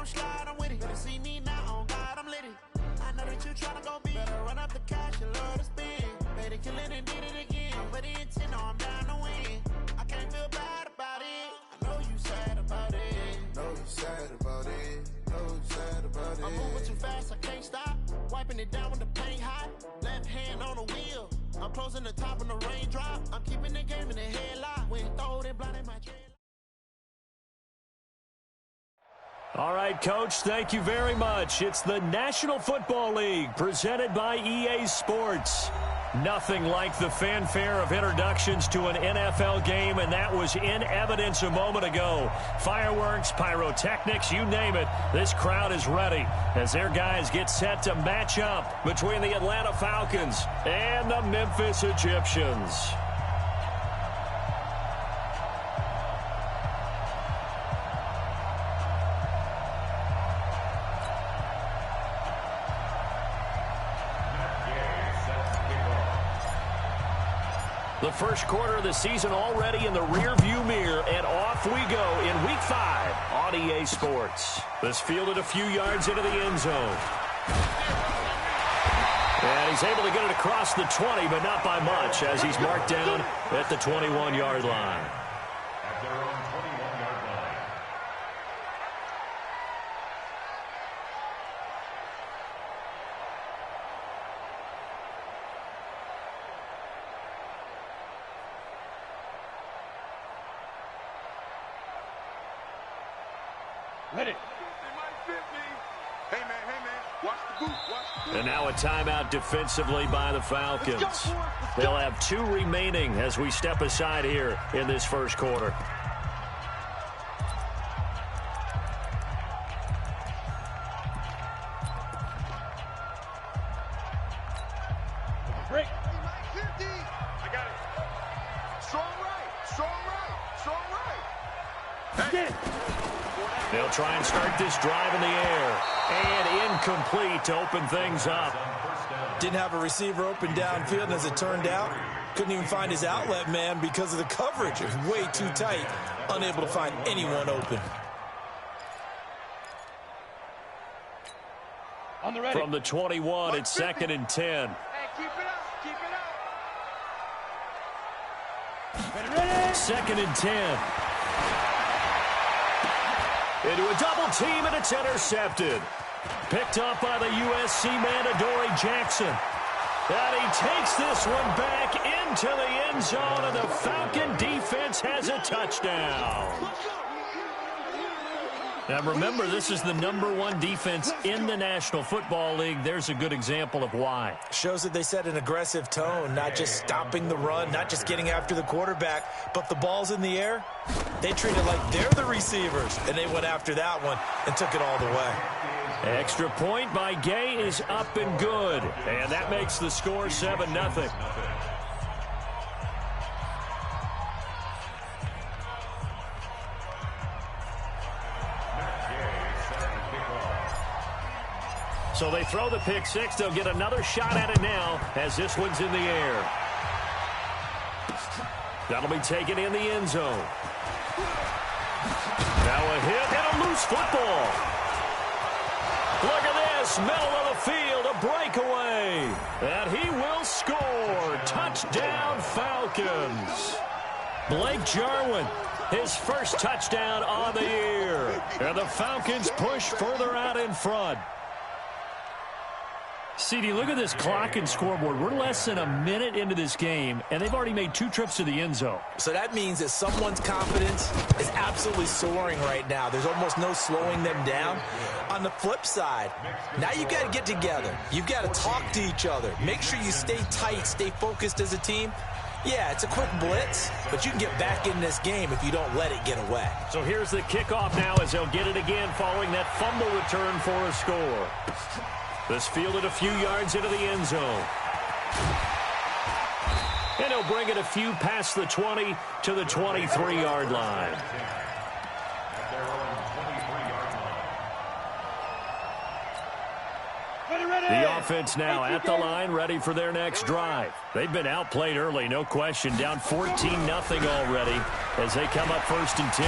don't slide, I'm with it. Better see me now, on God, I'm lit it. I know that you tryna go big. Better run up the cash, you love to spend. Better kill it and did it again. But the intent, no, I'm down to win. I can't feel bad about it. I know you sad about it. Know you sad about it. Know you sad about it. I'm moving too fast, I can't stop. Wiping it down with the paint hot. Left hand on the wheel. I'm closing the top on the raindrop. I'm keeping the game in the headlock. When throwed and blinded my dread. All right, Coach, thank you very much. It's the National Football League presented by EA Sports. Nothing like the fanfare of introductions to an NFL game, and that was in evidence a moment ago. Fireworks, pyrotechnics, you name it. This crowd is ready as their guys get set to match up between the Atlanta Falcons and the Memphis Egyptians. The first quarter of the season already in the rearview mirror, and off we go in Week 5 on EA Sports. This fielded a few yards into the end zone. And he's able to get it across the 20, but not by much, as he's marked down at the 21-yard line. Ready. And now a timeout defensively by the Falcons. They'll have 2 remaining as we step aside here in this first quarter. Break. I got it. Strong right. Strong right. Strong right. Hey. They'll try and start this drive in the air. And incomplete to open things up. Didn't have a receiver open downfield, and as it turned out, couldn't even find his outlet man because of the coverage. It was way too tight. Unable to find anyone open. On the ready. From the 21, it's 2nd and 10. Hey, keep it up. Keep it up. Ready. 2nd and 10. Into a double team, and it's intercepted. Picked up by the USC man, Adoree Jackson. And he takes this one back into the end zone, and the Falcon defense has a touchdown. Now remember, this is the #1 defense in the National Football League. There's a good example of why. Shows that they set an aggressive tone, not just stopping the run, not just getting after the quarterback, but the ball's in the air. They treat it like they're the receivers, and they went after that one and took it all the way. Extra point by Gay is up and good, and that makes the score 7-0. So they throw the pick six. They'll get another shot at it now as this one's in the air. That'll be taken in the end zone. Now a hit and a loose football. Look at this, middle of the field, a breakaway. And he will score. Touchdown, Falcons. Blake Jarwin, his first touchdown on the year. And the Falcons push further out in front. CD, look at this clock and scoreboard. We're less than a minute into this game, and they've already made 2 trips to the end zone. So that means that someone's confidence is absolutely soaring right now. There's almost no slowing them down. On the flip side, now you got to get together. You've got to talk to each other. Make sure you stay tight, stay focused as a team. Yeah, it's a quick blitz, but you can get back in this game if you don't let it get away. So here's the kickoff now as they'll get it again following that fumble return for a score. This fielded a few yards into the end zone. And he'll bring it a few past the 20 to the 23-yard line. The offense now at the line, ready for their next drive. They've been outplayed early, no question. Down 14-0 already as they come up 1st and 10.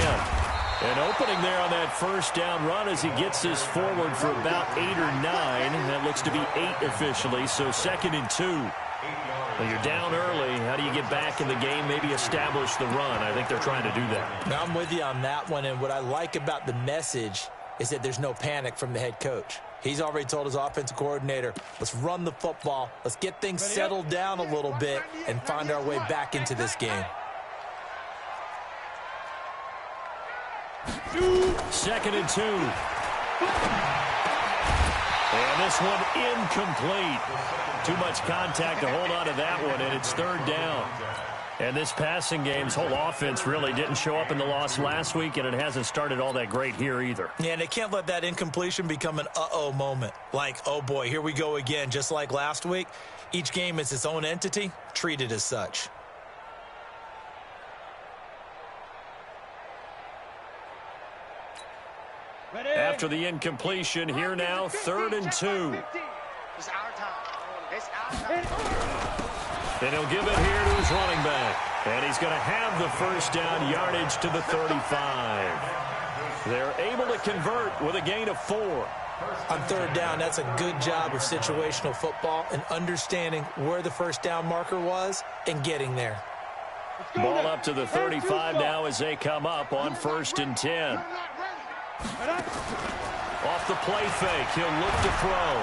And opening there on that first down run as he gets this forward for about 8 or 9. That looks to be 8 officially, so 2nd and 2. Well, you're down early. How do you get back in the game, maybe establish the run? I think they're trying to do that. Now, I'm with you on that one, and what I like about the message is that there's no panic from the head coach. He's already told his offensive coordinator, let's run the football, let's get things settled down a little bit and find our way back into this game. 2nd and 2. And this one incomplete. Too much contact to hold on to that one, and it's 3rd down. And this passing game's whole offense really didn't show up in the loss last week, and it hasn't started all that great here either. Yeah, and they can't let that incompletion become an uh-oh moment. Like, oh boy, here we go again, just like last week. Each game is its own entity, treated as such. After the incompletion, here now, 3rd and 2. It's our time. It's our time. And he'll give it here to his running back. And he's going to have the first down, yardage to the 35. They're able to convert with a gain of 4. On 3rd down, that's a good job of situational football and understanding where the first down marker was and getting there. Ball up to the 35 now as they come up on 1st and 10. Off the play fake, he'll look to throw.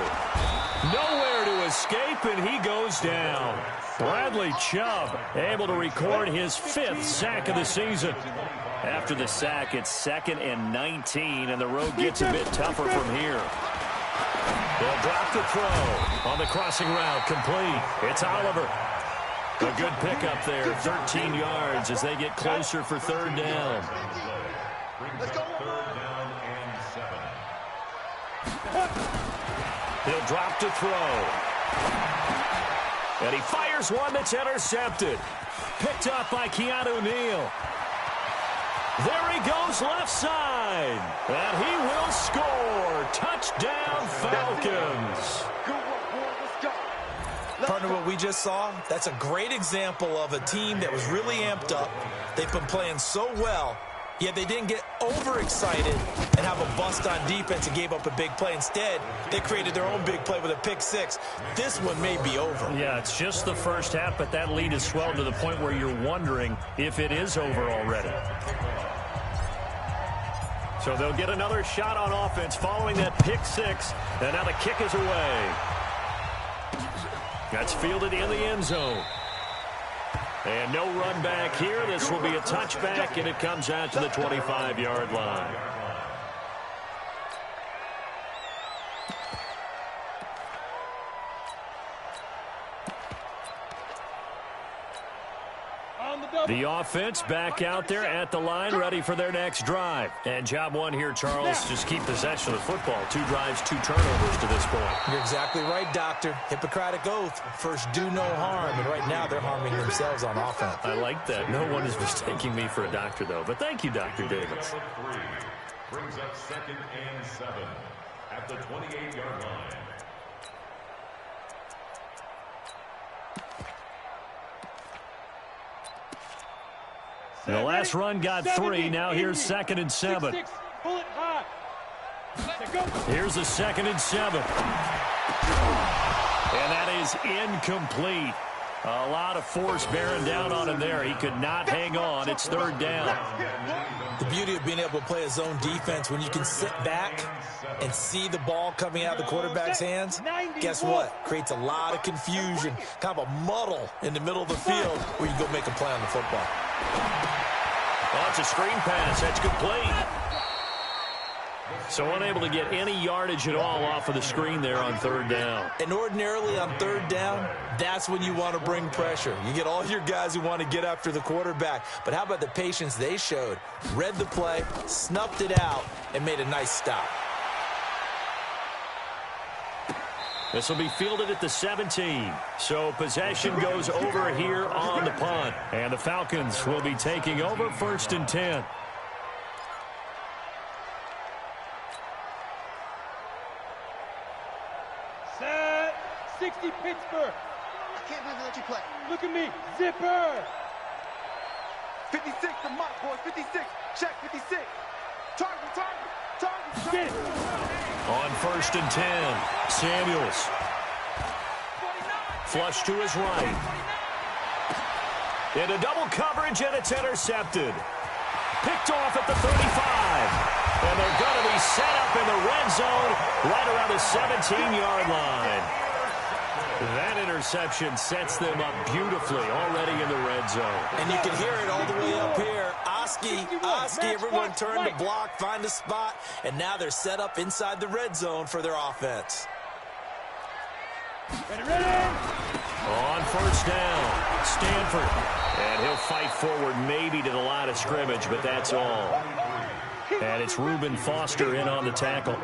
Nowhere to escape, and he goes down. Bradley Chubb able to record his 5th sack of the season. After the sack, it's 2nd and 19, and the road gets a bit tougher from here. They'll drop the throw on the crossing route, complete. It's Oliver. A good pickup there, 13 yards as they get closer for 3rd down. Let's go. He'll drop to throw. And he fires one that's intercepted. Picked up by Keanu Neal. There he goes left side. And he will score. Touchdown Falcons. Partner, what we just saw, that's a great example of a team that was really amped up. They've been playing so well, yet they didn't get overexcited and have a bust on defense and gave up a big play. Instead, they created their own big play with a pick 6. This one may be over. Yeah, it's just the first half, but that lead has swelled to the point where you're wondering if it is over already. So they'll get another shot on offense following that pick 6, and now the kick is away. That's fielded in the end zone. And no run back here. This will be a touchback, and it comes out to the 25-yard line. The offense back out there at the line, ready for their next drive. And job one here, Charles, just keep possession of the football. 2 drives, 2 turnovers to this point. You're exactly right, Doctor. Hippocratic oath. First, do no harm. And right now, they're harming themselves on offense. I like that. No one is mistaking me for a doctor, though. But thank you, Dr. Davis. Brings up 2nd and 7 at the 28-yard line. The last run got 3. Now here's 2nd and 7. Here's a 2nd and 7. And that is incomplete. A lot of force bearing down on him there. He could not hang on. It's 3rd down. The beauty of being able to play a zone defense, when you can sit back and see the ball coming out of the quarterback's hands, guess what? Creates a lot of confusion, kind of a muddle in the middle of the field where you can go make a play on the football. Oh, it's a screen pass. That's complete. So unable to get any yardage at all off of the screen there on 3rd down. And ordinarily on 3rd down, that's when you want to bring pressure. You get all your guys who want to get after the quarterback. But how about the patience they showed? Read the play, snuffed it out, and made a nice stop. This will be fielded at the 17. So possession goes over here on the punt. And the Falcons will be taking over 1st and 10. 60 Pittsburgh. I can't believe they let you play. Look at me. Zipper. 56, the mock boy. 56. Check 56. Target. Get it. On 1st and 10, Samuels. Flush to his right. Into double coverage, and it's intercepted. Picked off at the 35. And they're going to be set up in the red zone right around the 17-yard line. That interception sets them up beautifully already in the red zone. And you can hear it all the way up here. Oski, everyone turned to block, find a spot, and now they're set up inside the red zone for their offense. Ready. On 1st down, Stanford. And he'll fight forward maybe to the line of scrimmage, but that's all. And it's Reuben Foster in on the tackle.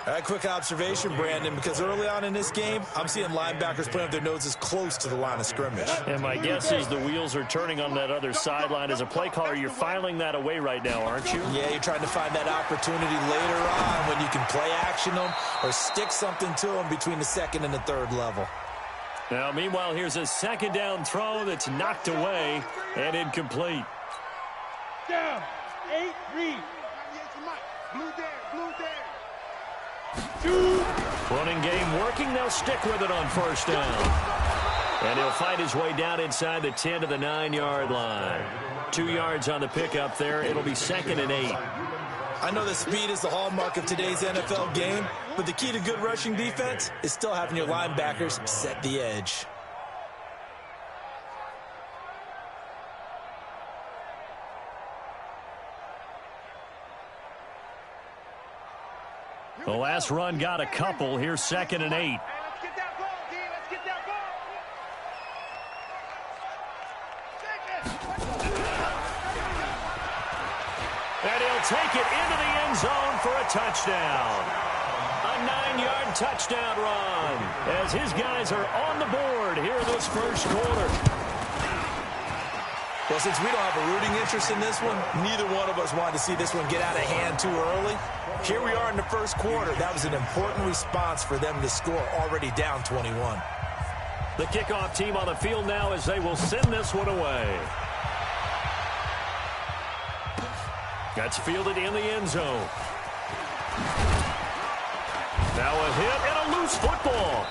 All right, quick observation, Brandon, because early on in this game, I'm seeing linebackers playing with their noses close to the line of scrimmage. And my guess is the wheels are turning on that other sideline. As a play caller, you're filing that away right now, aren't you? Yeah, you're trying to find that opportunity later on when you can play action them or stick something to them between the 2nd and the 3rd level. Now, meanwhile, here's a 2nd down throw that's knocked away and incomplete. Down. 8 read. Blue there. Running game working. They'll stick with it on 1st down. And he'll fight his way down inside the 10 to the 9-yard line. 2 yards on the pickup there. It'll be 2nd and 8. I know that speed is the hallmark of today's NFL game, but the key to good rushing defense is still having your linebackers set the edge. The last run got a couple. Here's 2nd and 8. Let's get that ball, D. Let's get that ball. And he'll take it into the end zone for a touchdown. A 9-yard touchdown run as his guys are on the board here in this 1st quarter. Well, since we don't have a rooting interest in this one, neither one of us wanted to see this one get out of hand too early. Here we are in the 1st quarter. That was an important response for them to score, already down 21. The kickoff team on the field now as they will send this one away. That's fielded in the end zone. Now a hit and a loose football.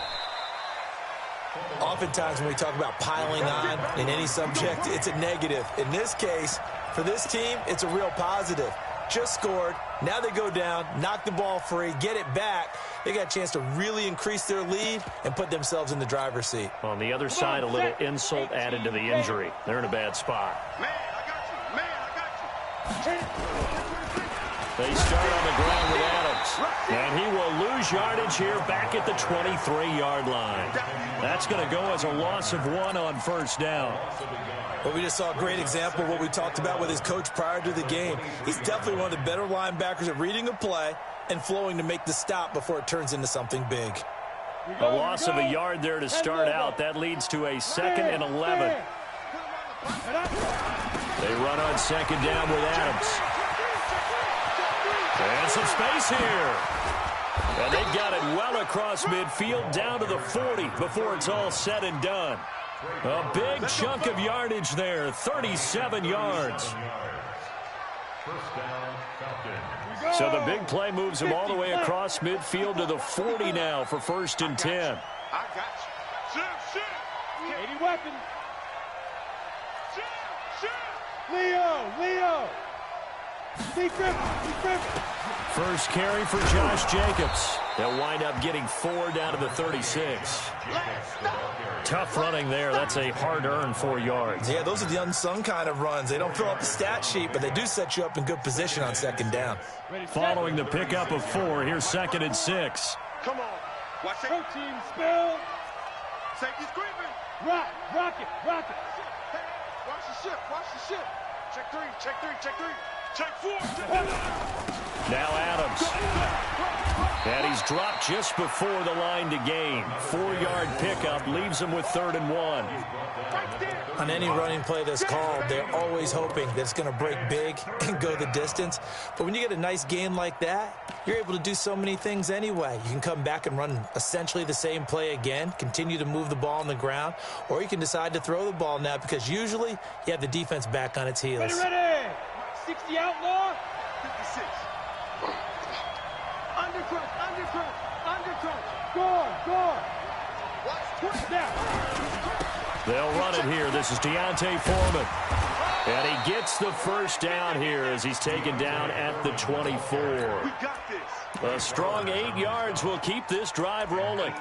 Oftentimes when we talk about piling on in any subject, it's a negative. In this case, for this team, it's a real positive. Just scored. Now they go down, knock the ball free, get it back. They got a chance to really increase their lead and put themselves in the driver's seat. On the other side, a little insult added to the injury. They're in a bad spot. Man, I got you. They start on the ground with Adams. And he will lose yardage here back at the 23-yard line. That's going to go as a loss of 1 on 1st down. Well, we just saw a great example of what we talked about with his coach prior to the game. He's definitely one of the better linebackers at reading a play and flowing to make the stop before it turns into something big. A loss of a yard there to start out. That leads to a 2nd and 11. They run on 2nd down with Adams. And some space here. And they got it well across midfield down to the 40 before it's all said and done. A big chunk of yardage there, 37 yards. So the big play moves them all the way across midfield to the 40 now for 1st and 10. I got you. Shoot. 80 weapons. Leo. First carry for Josh Jacobs. They'll wind up getting 4 down to the 36. Tough running there. That's a hard-earned 4 yards. Yeah, those are the unsung kind of runs. They don't fill up the stat sheet, but they do set you up in good position on 2nd down. Following the pickup of 4, here's 2nd and 6. Come on. Watch it. Protein spill. Safety's creeping. Rock it. Hey, watch the ship. Check 3. Now Adams. And he's dropped just before the line to gain. 4-yard pickup leaves him with 3rd and 1. On any running play that's called, they're always hoping that it's going to break big and go the distance. But when you get a nice gain like that, you're able to do so many things anyway. You can come back and run essentially the same play again, continue to move the ball on the ground, or you can decide to throw the ball now because usually you have the defense back on its heels. Ready. 60 outlaw. 56. Undercut. Score. Watch now. They'll run it here. This is Deontay Foreman. And he gets the first down here as he's taken down at the 24. We got this. A strong 8 yards will keep this drive rolling.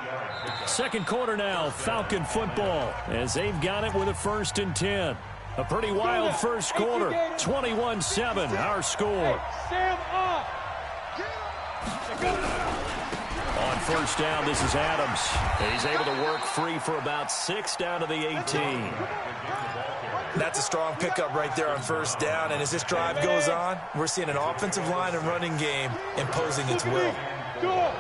Second quarter now, Falcon football, as they've got it with a 1st and 10. A pretty wild first quarter. 21-7, our score. Sam up. On first down, this is Adams. And he's able to work free for about 6 down to the 18. That's a strong pickup right there on first down. And as this drive goes on, we're seeing an offensive line and running game imposing its will. Go.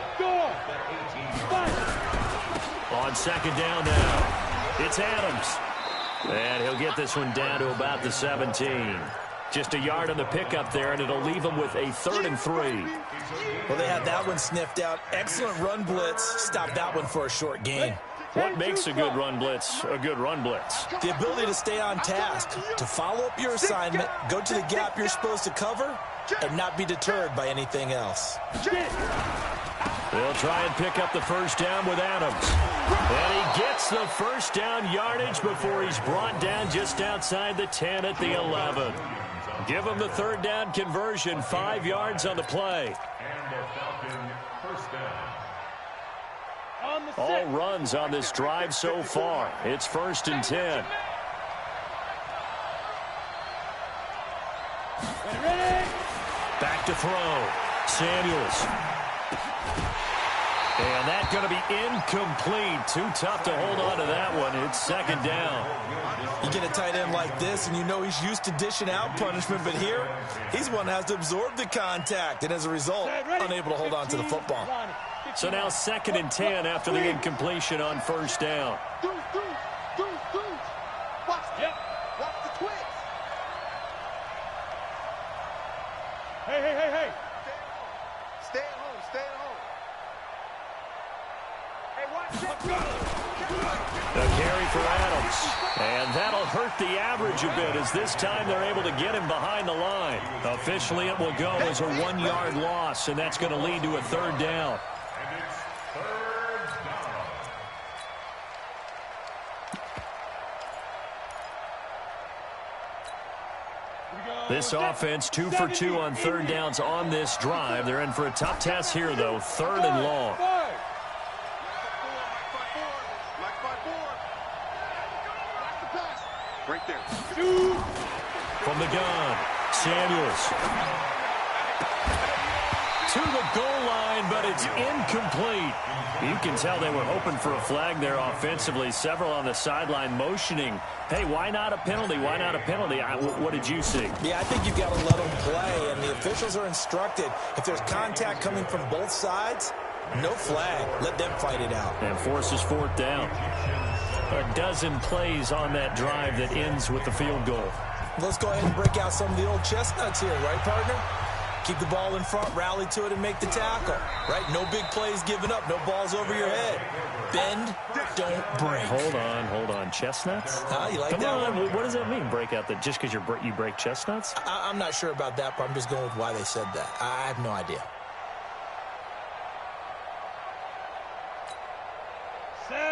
On second down now, it's Adams. And he'll get this one down to about the 17. Just a yard on the pickup there, and it'll leave him with a 3rd and 3. Well, they had that one sniffed out. Excellent run blitz. Stopped that one for a short gain. What makes a good run blitz a good run blitz? The ability to stay on task, to follow up your assignment, go to the gap you're supposed to cover, and not be deterred by anything else. They'll try and pick up the first down with Adams. And he gets the first down yardage before he's brought down just outside the 10 at the 11. Give him the 3rd down conversion, 5 yards on the play. And the Falcon first down. All runs on this drive so far. It's 1st and 10. Ready. Back to throw. Samuels. And that's going to be incomplete. Too tough to hold on to that one. It's 2nd down. You get a tight end like this, and you know he's used to dishing out punishment, but here, he's one that has to absorb the contact, and as a result, unable to hold on to the football. So now 2nd and 10 after the incompletion on first down. Watch the twitch. Hey. Stay at home. A carry for Adams. And that'll hurt the average a bit as this time they're able to get him behind the line. Officially, it will go as a 1-yard loss, and that's going to lead to a 3rd down. And it's 3rd down. This offense 2 for 2 on 3rd downs on this drive. They're in for a tough task here, though. 3rd and long. Right there. From the gun, Samuels. To the goal line, but it's incomplete. You can tell they were hoping for a flag there offensively. Several on the sideline motioning, hey, why not a penalty? Why not a penalty? What did you see? Yeah, I think you've got to let them play, and the officials are instructed. If there's contact coming from both sides, no flag. Let them fight it out. And forces 4th down. A dozen plays on that drive that ends with the field goal. Let's go ahead and break out some of the old chestnuts here, right, partner? Keep the ball in front, rally to it, and make the tackle, right? No big plays given up, no balls over your head. Bend, don't break. Hold on. Chestnuts? You like Come that on, one? what does that mean, break out? That just because you break chestnuts? I'm not sure about that, but I'm just going with why they said that. I have no idea.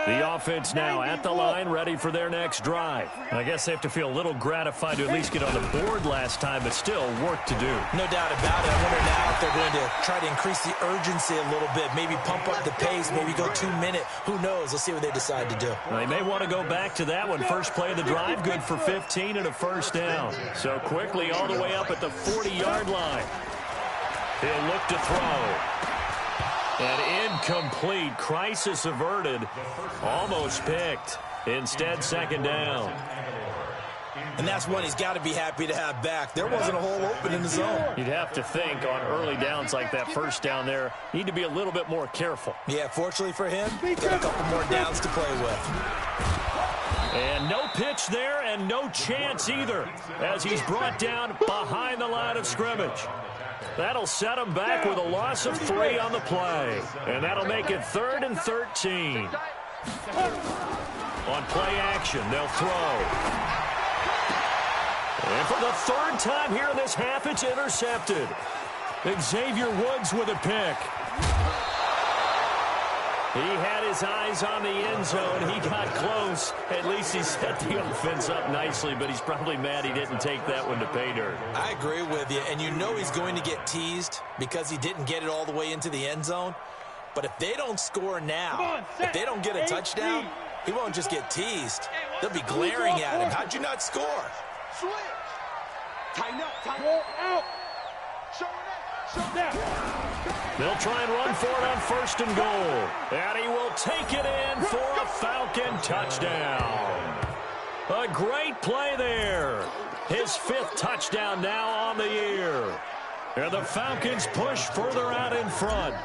The offense now at the line, ready for their next drive. I guess they have to feel a little gratified to at least get on the board last time, but still work to do. No doubt about it. I wonder now if they're going to try to increase the urgency a little bit, maybe pump up the pace, maybe go 2-minute. Who knows? Let's see what they decide to do. Well, they may want to go back to that one. First play of the drive, good for 15 and a 1st down. So quickly all the way up at the 40-yard line. He'll look to throw. And incomplete. Crisis averted. Almost picked. Instead, 2nd down. And that's one he's got to be happy to have back. There wasn't a hole open in the zone. You'd have to think on early downs like that first down there, need to be a little bit more careful. Yeah, fortunately for him, got a couple more downs to play with. And no pitch there and no chance either as he's brought down behind the line of scrimmage. That'll set him back with a loss of 3 on the play. And that'll make it 3rd and 13. On play action, they'll throw. And for the 3rd time here in this half, it's intercepted. Xavier Woods with a pick. He had his eyes on the end zone. He got close. At least he set the offense up nicely, but he's probably mad he didn't take that one to pay dirt. I agree with you, and you know he's going to get teased because he didn't get it all the way into the end zone. But if they don't score now, if they don't get a touchdown, he won't just get teased. They'll be glaring at him. How'd you not score? Switch. Tighten up. Out. Show it. They'll try and run for it on 1st and goal. And he will take it in for a Falcon touchdown. A great play there. His 5th touchdown now on the year. And the Falcons push further out in front.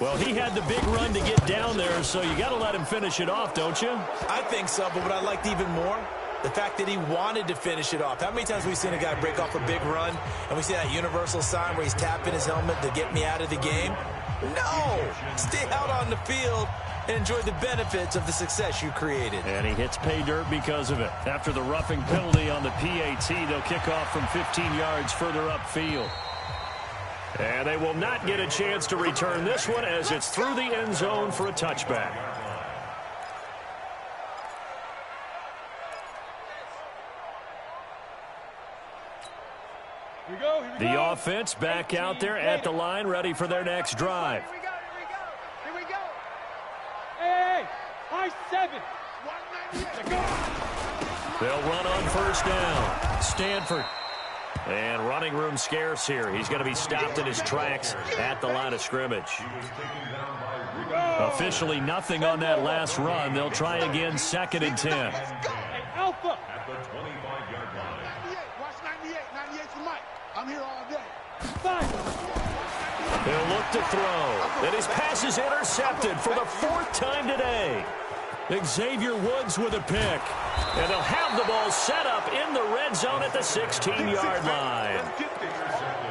Well, he had the big run to get down there, so you got to let him finish it off, don't you? I think so, but what I liked even more, the fact that he wanted to finish it off. How many times have we seen a guy break off a big run, and we see that universal sign where he's tapping his helmet to get me out of the game? No! Stay out on the field and enjoy the benefits of the success you created. And he hits pay dirt because of it. After the roughing penalty on the PAT, they'll kick off from 15 yards further upfield. And they will not get a chance to return this one as it's through the end zone for a touchback. Here we go. The offense back out there at the line, ready for their next drive. Here we go. Hey, high 7. 198. They'll run on 1st down. Stanford. And running room scarce here. He's going to be stopped in his tracks at the line of scrimmage. Officially nothing on that last run. They'll try again 2nd and 10. Alpha. At the 25-yard line. 98. Watch 98. 98 for Mike. I'm here all day. 5. He'll look to throw. And his pass is intercepted for the 4th time today. Xavier Woods with a pick. And they'll have the ball set up in the red zone at the 16-yard line.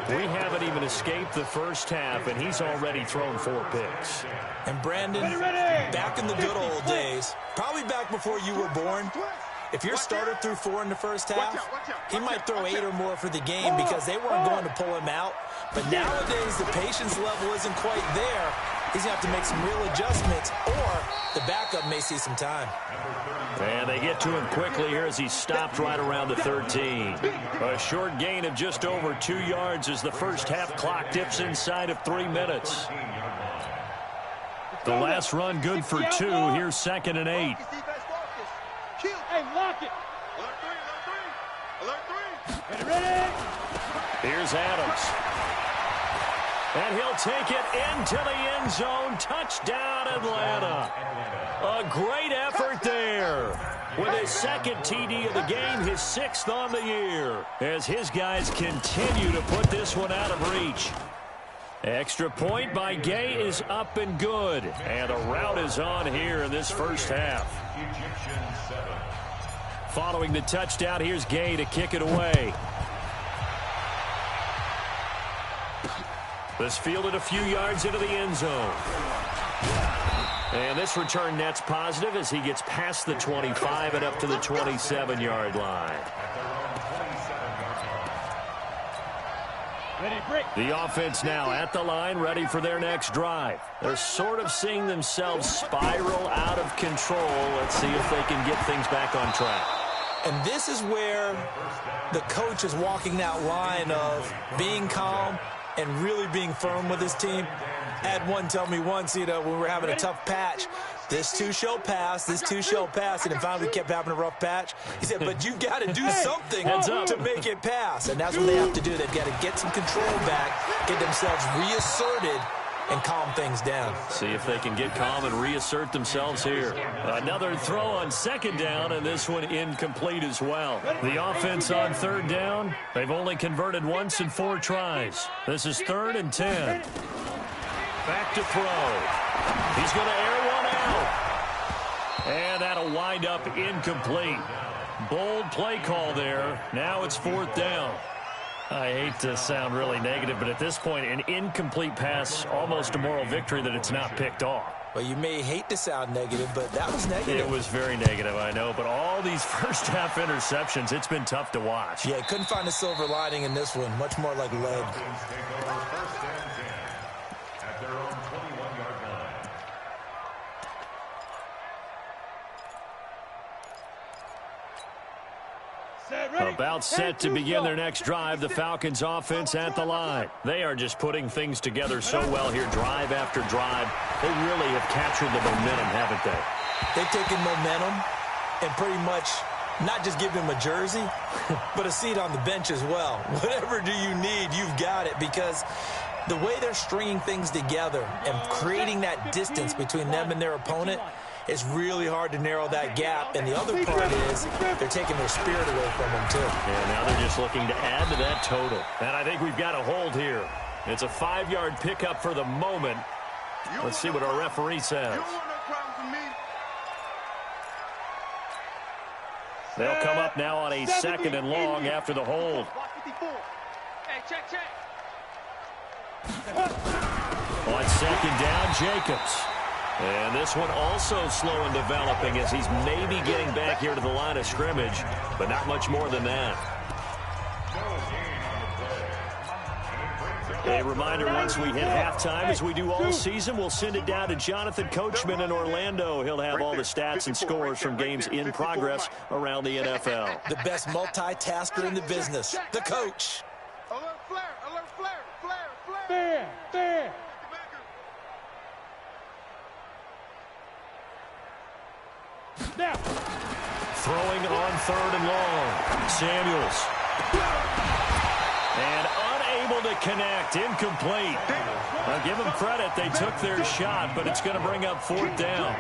We haven't even escaped the first half, and he's already thrown 4 picks. And Brandon, back in the good old days, probably back before you were born, if your starter threw 4 in the first half, he might throw 8 or more for the game because they weren't going to pull him out. But nowadays, the patience level isn't quite there. He's going to have to make some real adjustments, or the backup may see some time. And they get to him quickly here as he's stopped right around the 13. A short gain of just over 2 yards as the first half clock dips inside of 3 minutes. The last run good for 2. Here's 2nd and 8. Hey, lock it. Alert 3. Get ready. Here's Adams. And he'll take it into the end zone. Touchdown, Atlanta. A great effort there. With his 2nd TD of the game, his 6th on the year. As his guys continue to put this one out of reach. Extra point by Gay is up and good. And a rout is on here in this first half. Following the touchdown, here's Gay to kick it away. This fielded a few yards into the end zone. And this return net's positive as he gets past the 25 and up to the 27-yard line. The offense now at the line, ready for their next drive. They're sort of seeing themselves spiral out of control. Let's see if they can get things back on track. And this is where the coach is walking that line of being calm and really being firm with his team. I had one tell me once, when we were having a tough patch, this too shall pass, this too shall pass, and then finally kept having a rough patch. He said, but you've got to do something to make it pass, and that's what they have to do. They've got to get some control back, get themselves reasserted, and calm things down. See if they can get calm and reassert themselves here. Another throw on second down, and this one incomplete as well. The offense on third down, they've only converted once in 4 tries. This is 3rd and 10. Back to throw. He's going to air one out. And that'll wind up incomplete. Bold play call there. Now it's 4th down. I hate to sound really negative, but at this point, an incomplete pass, almost a moral victory that it's not picked off. Well, you may hate to sound negative, but that was negative. It was very negative, I know, but all these first-half interceptions, it's been tough to watch. Yeah, couldn't find a silver lining in this one. Much more like lead. At their own 21-yard line. About set to begin their next drive, the Falcons offense at the line. They are just putting things together so well here, drive after drive. They really have captured the momentum, haven't they? They've taken momentum and pretty much not just give them a jersey, but a seat on the bench as well. Whatever do you need, you've got it, because the way they're stringing things together and creating that distance between them and their opponent, it's really hard to narrow that gap. And the other part is they're taking their spirit away from them, too. Yeah, now they're just looking to add to that total. And I think we've got a hold here. It's a 5-yard pickup for the moment. Let's see what our referee says. They'll come up now on a 2nd and long after the hold. Hey, check. On 2nd down, Jacobs. And this one also slow in developing as he's maybe getting back here to the line of scrimmage, but not much more than that. A reminder, once we hit halftime, as we do all season, we'll send it down to Jonathan Coachman in Orlando. He'll have all the stats and scores from games in progress around the NFL. The best multitasker in the business, the coach. Alert flare. Fair. Now. Throwing on 3rd and long. Samuels. And unable to connect. Incomplete. I'll give them credit. They took their shot, but it's going to bring up 4th down.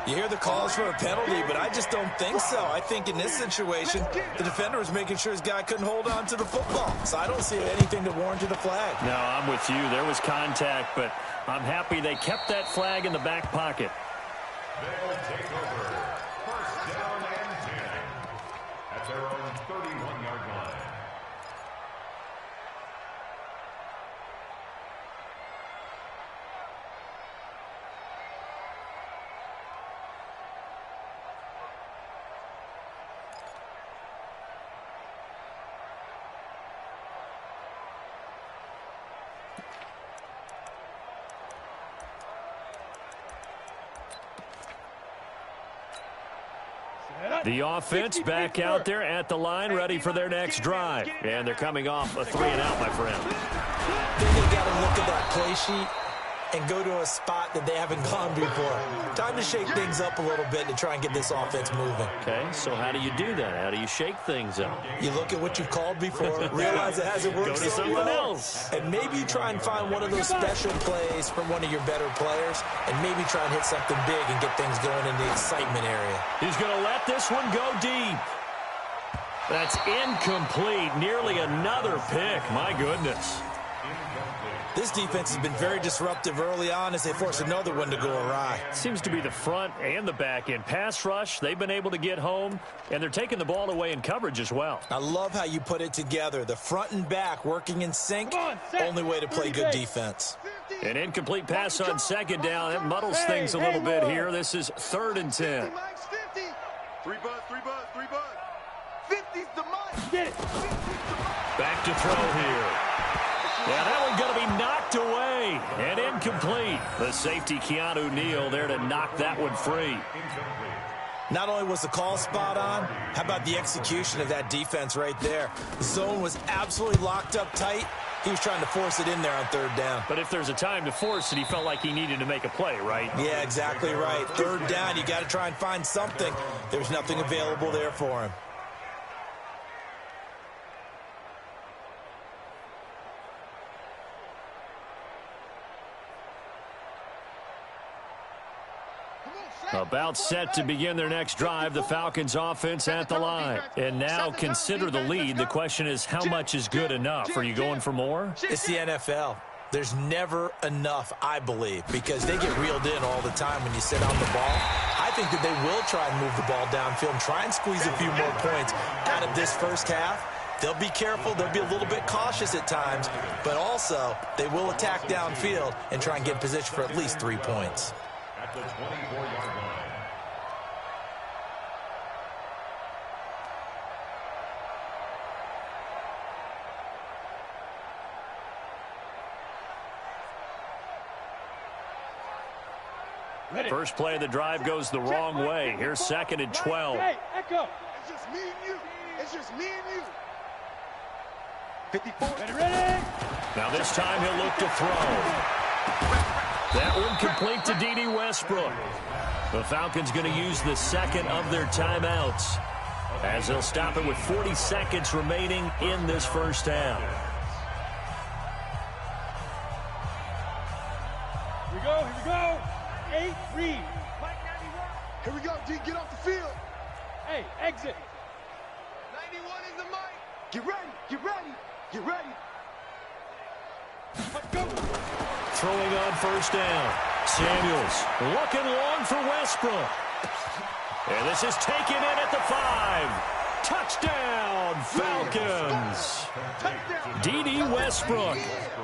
You hear the calls for a penalty, but I just don't think so. I think in this situation, the defender was making sure his guy couldn't hold on to the football. So I don't see anything to warrant the flag. No, I'm with you. There was contact, but I'm happy they kept that flag in the back pocket. They'll take over. 1st down and 10 at their own 31-yard line. The offense back out there at the line, ready for their next drive. And thee coming off a 3-and-out, my friend. Then they got to look at that play sheet and go to a spot that they haven't gone before. Time to shake things up a little bit to try and get this offense moving. Okay, so how do you do that? How do you shake things up? You look at what you've called before, realize it hasn't worked Go to so something well, else. and maybe you try and find one of those special plays from one of your better players, and maybe try and hit something big and get things going in the excitement area. He's going to let this one go deep. That's incomplete. Nearly another pick. My goodness. This defense has been very disruptive early on as they force another one to go awry. Seems to be the front and the back end. Pass rush, they've been able to get home, and they're taking the ball away in coverage as well. I love how you put it together. The front and back working in sync. Only way to play good defense. An incomplete pass on 2nd down. It muddles things a little bit here. This is 3rd and 10. 50. 3 buzz. 50's the mic. Get it. Back to throw here. Yeah, that one's going to be knocked away and incomplete. The safety, Keanu Neal, there to knock that one free. Not only was the call spot on, how about the execution of that defense right there? The zone was absolutely locked up tight. He was trying to force it in there on 3rd down. But if there's a time to force it, he felt like he needed to make a play, right? Yeah, exactly right. 3rd down, you got to try and find something. There was nothing available there for him. About set to begin their next drive, the Falcons offense at the line. And now consider the lead. The question is, how much is good enough? Are you going for more? It's the NFL. There's never enough, I believe, because they get reeled in all the time when you sit on the ball. I think that they will try and move the ball downfield and try and squeeze a few more points out of this first half. They'll be careful. They'll be a little bit cautious at times, but also they will attack downfield and try and get in position for at least 3 points. At the 24-yard line. First play of the drive goes the wrong way. Here's 2nd and 12. Hey, Echo. It's just me and you. It's just me and you. 54. Ready. Now this time he'll look to throw. That one complete to D.D. Westbrook. The Falcons going to use the second of their timeouts as they'll stop it with 40 seconds remaining in this first half. Here we go. Here we go. 8, read. Here we go, D. Get off the field. Hey, exit. 91 is the mic. Get ready. Get ready. Get ready. Let's go. Throwing on first down. Samuels looking long for Westbrook. And this is taken in at the 5. Touchdown, Falcons. D.D. Westbrook,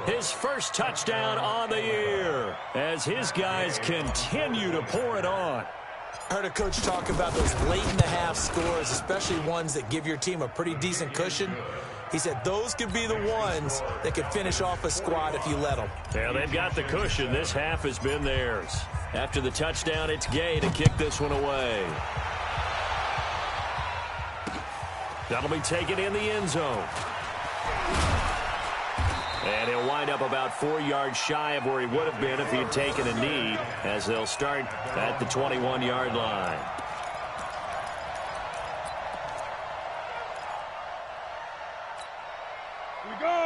his first touchdown on the year as his guys continue to pour it on. I heard a coach talk about those late-in-the-half scores, especially ones that give your team a pretty decent cushion. He said those could be the ones that could finish off a squad if you let them. Yeah, they've got the cushion. This half has been theirs. After the touchdown, it's Gay to kick this one away. That'll be taken in the end zone. And he'll wind up about 4 yards shy of where he would have been if he had taken a knee, as they'll start at the 21-yard line.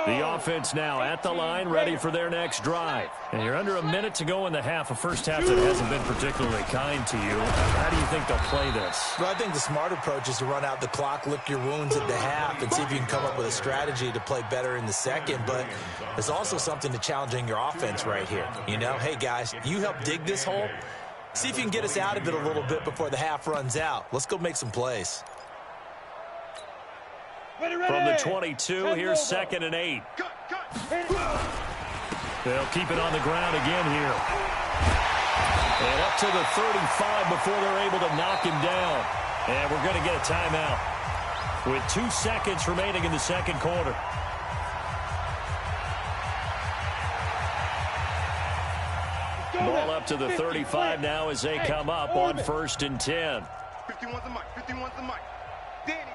The offense now at the line, ready for their next drive. And you're under a minute to go in the half, a first half that hasn't been particularly kind to you. How do you think they'll play this? Well, I think the smart approach is to run out the clock, lick your wounds at the half, and see if you can come up with a strategy to play better in the second. But there's also something to challenging your offense right here. You know, hey, guys, you help dig this hole. See if you can get us out of it a little bit before the half runs out. Let's go make some plays. From the 22, here's 2nd and 8. They'll keep it on the ground again here. And up to the 35 before they're able to knock him down. And we're going to get a timeout with 2 seconds remaining in the second quarter. Ball up to the 35 now as they come up on 1st and 10. 51's the mic. 51's the mic. Danny.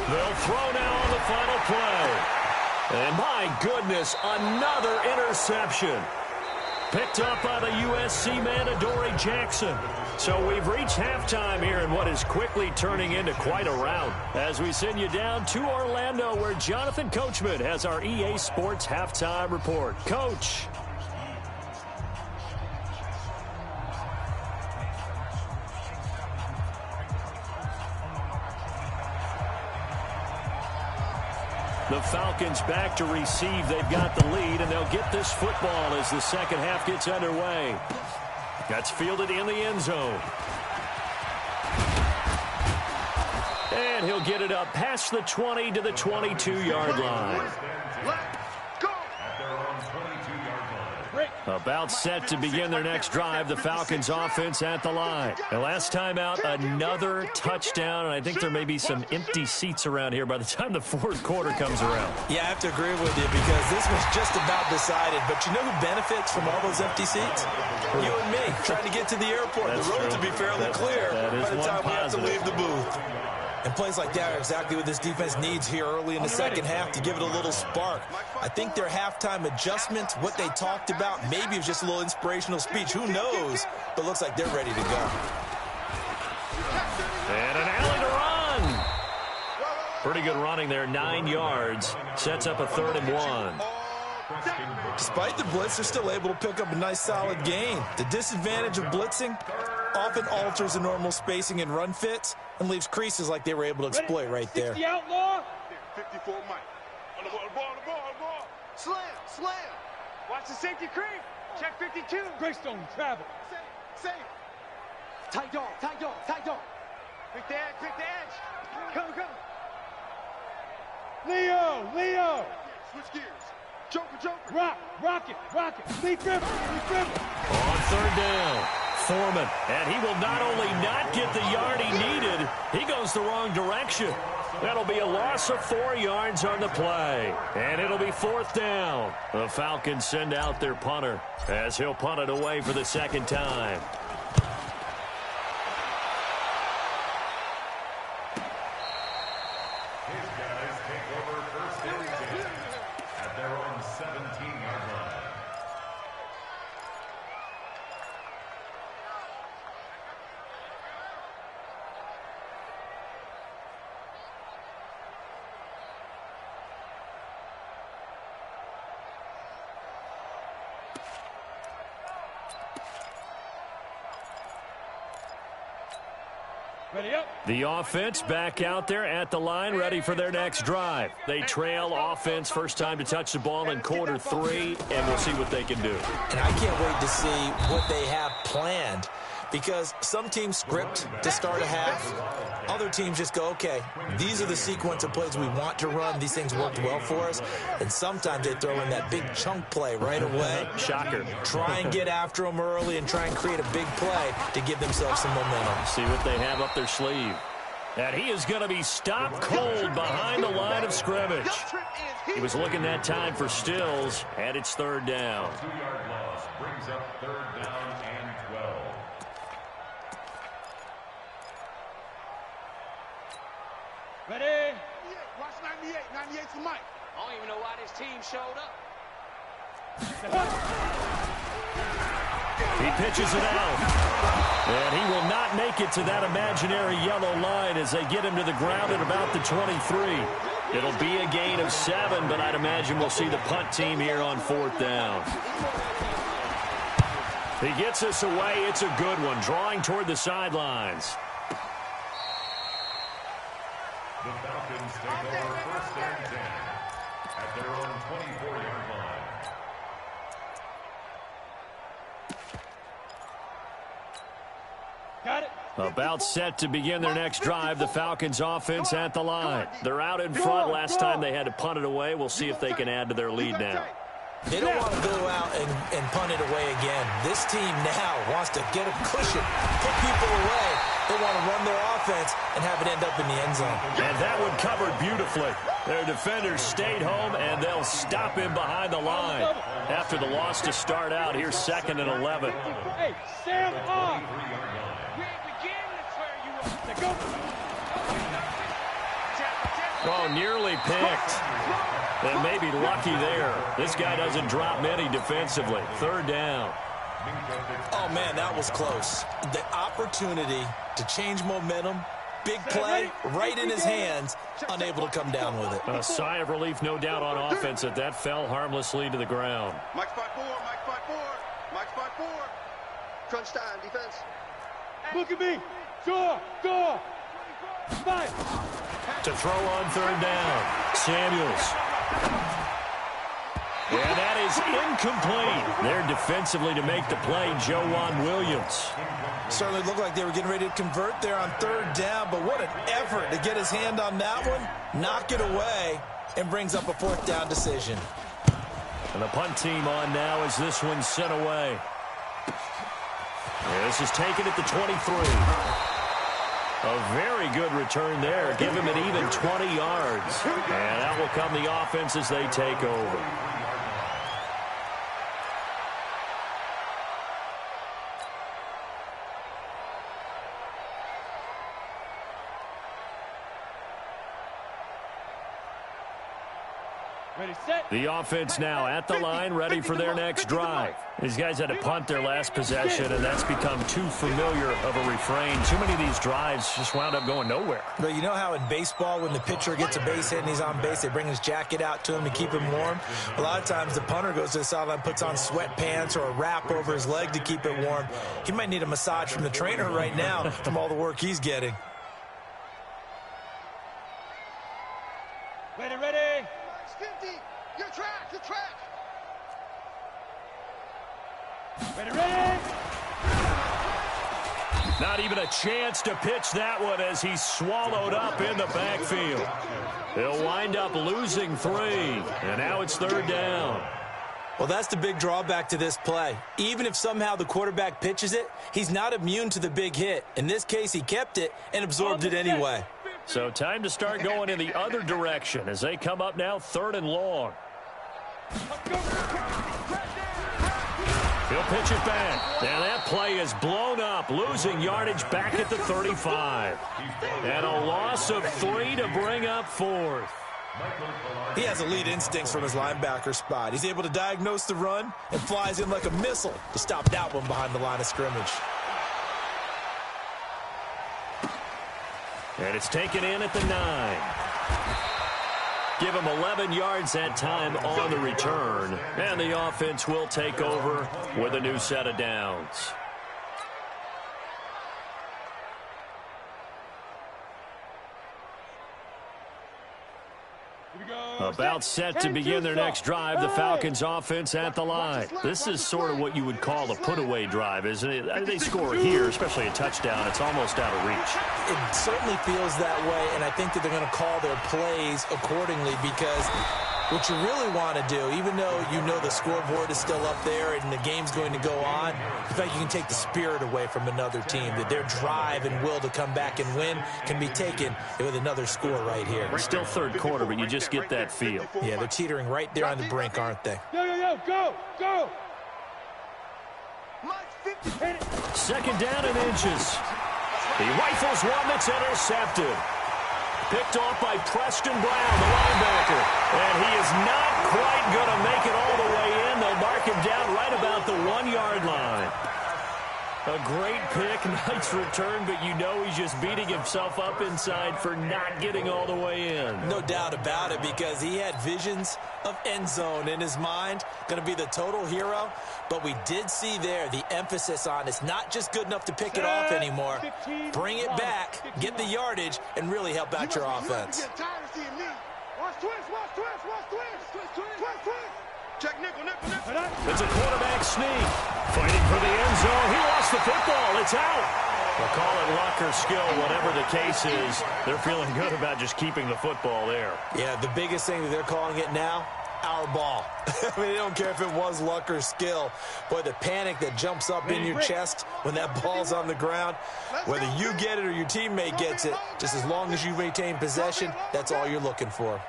They'll throw now on the final play. And my goodness, another interception. Picked up by the USC man, Adoree Jackson. So we've reached halftime here in what is quickly turning into quite a rout as we send you down to Orlando, where Jonathan Coachman has our EA Sports halftime report. Coach. The Falcons back to receive. They've got the lead, and they'll get this football as the second half gets underway. That's fielded in the end zone. And he'll get it up past the 20 to the 22-yard line. About set to begin their next drive, the Falcons offense at the line. And last time out, another touchdown, and I think there may be some empty seats around here by the time the fourth quarter comes around. Yeah, I have to agree with you because this was just about decided. But you know who benefits from all those empty seats? You and me, trying to get to the airport. The road to be fairly clear by the time we have to leave the booth. And plays like that are exactly what this defense needs here early in the second half to give it a little spark. I think their halftime adjustments, what they talked about, maybe it was just a little inspirational speech. Who knows? But looks like they're ready to go. And an alley to run. Pretty good running there, 9 yards. Sets up a 3rd and 1. Despite the blitz, they're still able to pick up a nice solid gain. The disadvantage of blitzing often alters the normal spacing and run fits and leaves creases like they were able to exploit right there. 60 outlaw. 54 Mike. On the ball. Slam. Watch the safety creep. Check 52. Greystone travel. Safe. Tight dog. Quick the edge. Come. Leo. Switch gears. Joker. Rock it. Lee Griffin. On third down, Foreman. And he will not only not get the yard he needed, he goes the wrong direction. That'll be a loss of 4 yards on the play. And it'll be fourth down. The Falcons send out their punter as he'll punt it away for the second time. His guys take over first and 10 at their own 17-yard line. Ready up. The offense back out there at the line, ready for their next drive. They trail offense, first time to touch the ball in quarter 3, and we'll see what they can do. And I can't wait to see what they have planned, because some teams script to start a half. Other teams just go, okay, these are the sequence of plays we want to run. These things worked well for us. And sometimes they throw in that big chunk play right away. Shocker. Try and get after them early and try and create a big play to give themselves some momentum. See what they have up their sleeve. And he is going to be stopped cold behind the line of scrimmage. He was looking that time for Stills, and it's third down. 2-yard loss brings up third down and 12. Ready. Watch 98. 98's for Mike. I don't even know why this team showed up. He pitches it out. And he will not make it to that imaginary yellow line as they get him to the ground at about the 23. It'll be a gain of 7, but I'd imagine we'll see the punt team here on fourth down. He gets us away. It's a good one, drawing toward the sidelines. The Falcons take over first and 10 at their own 24-yard line. Got it. About set to begin their next drive, the Falcons offense at the line. They're out in front. Last time they had to punt it away. We'll see if they can add to their lead now. They don't want to go out and punt it away again. This team now wants to get a cushion, put people away. They want to run their offense and have it end up in the end zone. And that one covered beautifully. Their defenders stayed home, and they'll stop him behind the line. After the loss to start out, here's 2nd and 11. Hey, Sam on. We ain't beginning to swear you up. Let's go. Oh, nearly picked. And maybe lucky there. This guy doesn't drop many defensively. Third down. Oh, man, that was close. The opportunity to change momentum, big play, right in his hands, unable to come down with it. A sigh of relief, no doubt, on offense that that fell harmlessly to the ground. Mike's 5-4. Mike's 5-4. Crunch time, defense. Look at me. Door. Mike. To throw on third down. Samuels. And that is incomplete. There defensively to make the play, Joejuan Williams. Certainly looked like they were getting ready to convert there on third down, but what an effort to get his hand on that one, knock it away, and brings up a fourth down decision. And the punt team on now as this one's sent away. This is taken at the 23. A very good return there. Give him an even 20 yards. And out will come the offense as they take over. The offense now at the line, ready for their next drive. These guys had to punt their last possession, and that's become too familiar of a refrain. Too many of these drives just wound up going nowhere. But you know how in baseball, when the pitcher gets a base hit and he's on base, they bring his jacket out to him to keep him warm? A lot of times the punter goes to the sideline, puts on sweatpants or a wrap over his leg to keep it warm. He might need a massage from the trainer right now from all the work he's getting. Ready. 50. Your track. Ready. Not even a chance to pitch that one as he's swallowed up in the backfield. He'll wind up losing 3, and now it's 3rd down. Well, that's the big drawback to this play. Even if somehow the quarterback pitches it, he's not immune to the big hit. In this case, he kept it and absorbed it anyway. So time to start going in the other direction as they come up now 3rd and long. He'll pitch it back. And that play is blown up, losing yardage back at the 35. And a loss of 3 to bring up 4th. He has elite instincts from his linebacker spot. He's able to diagnose the run and flies in like a missile to stop that one behind the line of scrimmage. And it's taken in at the 9. Give him 11 yards that time on the return. And the offense will take over with a new set of downs. About set to begin their next drive, the Falcons offense at the line. This is sort of what you would call a put-away drive, isn't it? They score here, especially a touchdown. It's almost out of reach. It certainly feels that way, and I think that they're going to call their plays accordingly because what you really want to do, even though you know the scoreboard is still up there and the game's going to go on, in fact, you can take the spirit away from another team, that their drive and will to come back and win can be taken with another score right here. We're still 3rd quarter, but you just get that feel. Yeah, they're teetering right there on the brink, aren't they? Go! 2nd down and inches. He rifles one that's intercepted. Picked off by Preston Brown, the linebacker. And he is not quite going to make it all the way in. They'll mark him down right about the 1-yard line. A great pick, nice return, but you know he's just beating himself up inside for not getting all the way in. No doubt about it, because he had visions of end zone in his mind, going to be the total hero. But we did see there the emphasis on it's not just good enough to pick it off anymore. Bring it back, get the yardage, and really help out your offense. Check nickel. It's a quarterback sneak. Fighting for the end zone. He lost the football. It's out. We'll call it luck or skill, whatever the case is. They're feeling good about just keeping the football there. Yeah, the biggest thing that they're calling it now, our ball. I mean, they don't care if it was luck or skill. Boy, the panic that jumps up in your chest when that ball's on the ground, whether you get it or your teammate gets it, just as long as you retain possession, that's all you're looking for.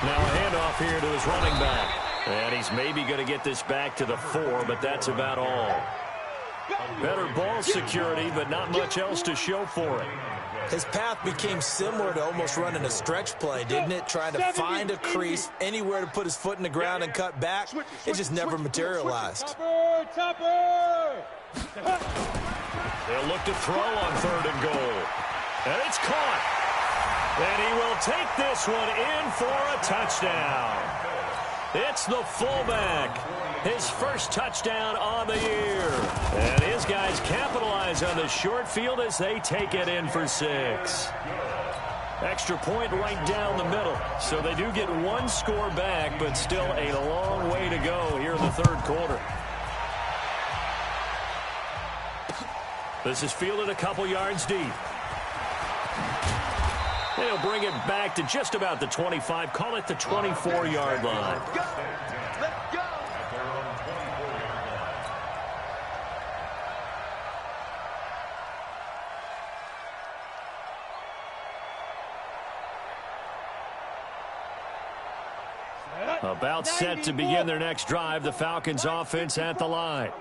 Now a handoff here to his running back. And he's maybe going to get this back to the 4, but that's about all. Better ball security, but not much else to show for it. His path became similar to almost running a stretch play, didn't it? Trying to find a crease, anywhere to put his foot in the ground and cut back. It just never materialized. They'll look to throw on 3rd and goal. And it's caught. And he will take this one in for a touchdown. It's the fullback. His first touchdown on the year. And his guys capitalize on the short field as they take it in for 6. Extra point right down the middle. So they do get 1 score back, but still a long way to go here in the 3rd quarter. This is fielded a couple yards deep. They'll bring it back to just about the 25. Call it the 24-yard line. Let's go. About set to begin their next drive, the Falcons offense at the line.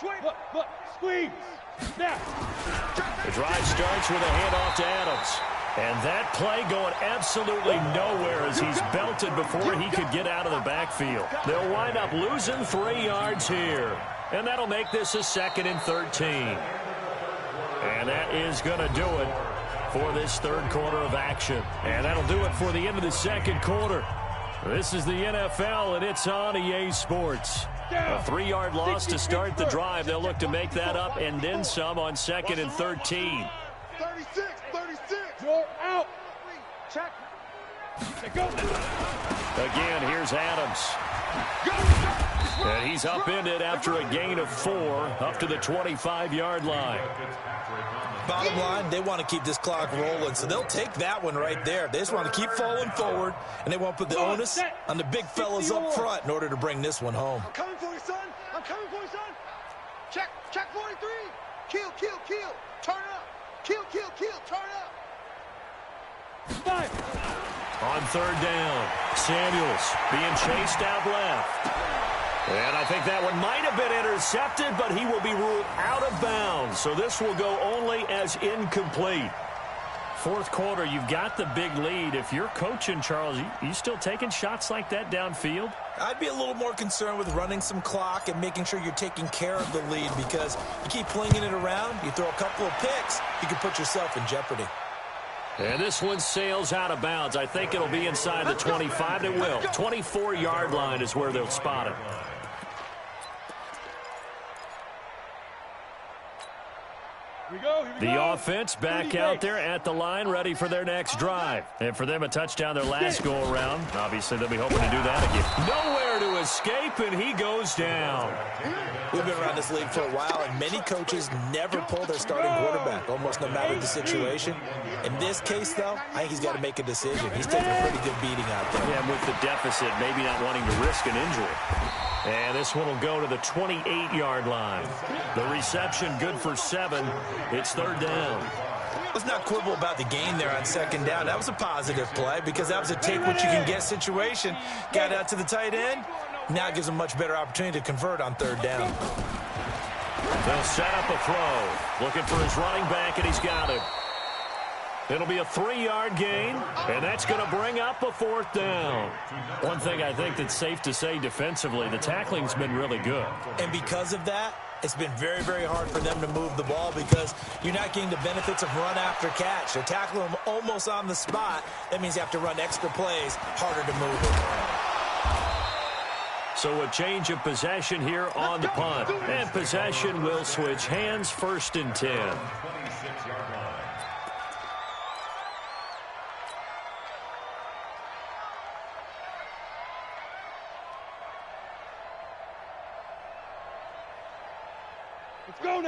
Look, squeeze. The drive starts with a handoff to Adams. And that play going absolutely nowhere as he's belted before he could get out of the backfield. They'll wind up losing 3 yards here. And that'll make this a 2nd and 13. And that is going to do it for this third quarter of action. And that'll do it for the end of the second quarter. This is the NFL, and it's on EA Sports. A 3-yard loss to start the drive. They'll look to make that up and then some on 2nd and 13. 36. You're out. Check. Go. Again, here's Adams. And he's upended after a gain of 4 up to the 25-yard line. Bottom line, they want to keep this clock rolling, so they'll take that one right there. They just want to keep falling forward, and they want to put the onus on the big fellas up front in order to bring this one home. I'm coming for you, son. I'm coming for you, son. Check 43. Kill. Turn up. Kill. Turn up. On 3rd down, Samuels being chased out left. And I think that one might have been intercepted, but he will be ruled out of bounds. So this will go only as incomplete. Fourth quarter, you've got the big lead. If you're coaching, Charles, you still taking shots like that downfield? I'd be a little more concerned with running some clock and making sure you're taking care of the lead, because you keep flinging it around, you throw a couple of picks, you can put yourself in jeopardy. And this one sails out of bounds. I think it'll be inside the 25. It will. 24-yard line is where they'll spot it. The offense back out there at the line, ready for their next drive. And for them, a touchdown their last go-around. Obviously, they'll be hoping to do that again. Nowhere to escape, and he goes down. We've been around this league for a while, and many coaches never pull their starting quarterback, almost no matter the situation. In this case, though, I think he's got to make a decision. He's taking a pretty good beating out there. Yeah, and with the deficit, maybe not wanting to risk an injury. And this one will go to the 28-yard line. The reception good for 7. It's 3rd down. Let's not quibble about the gain there on 2nd down. That was a positive play because that was a take-what-you-can-get situation. Got out to the tight end. Now it gives them a much better opportunity to convert on 3rd down. They'll set up a throw. Looking for his running back, and he's got him. It'll be a 3-yard gain, and that's going to bring up a 4th down. One thing I think that's safe to say defensively, the tackling's been really good. And because of that, it's been very, very hard for them to move the ball because you're not getting the benefits of run after catch. They're tackling them almost on the spot. That means you have to run extra plays, harder to move it. So a change of possession here on the punt. And possession will switch hands, 1st and 10. 26-yard line.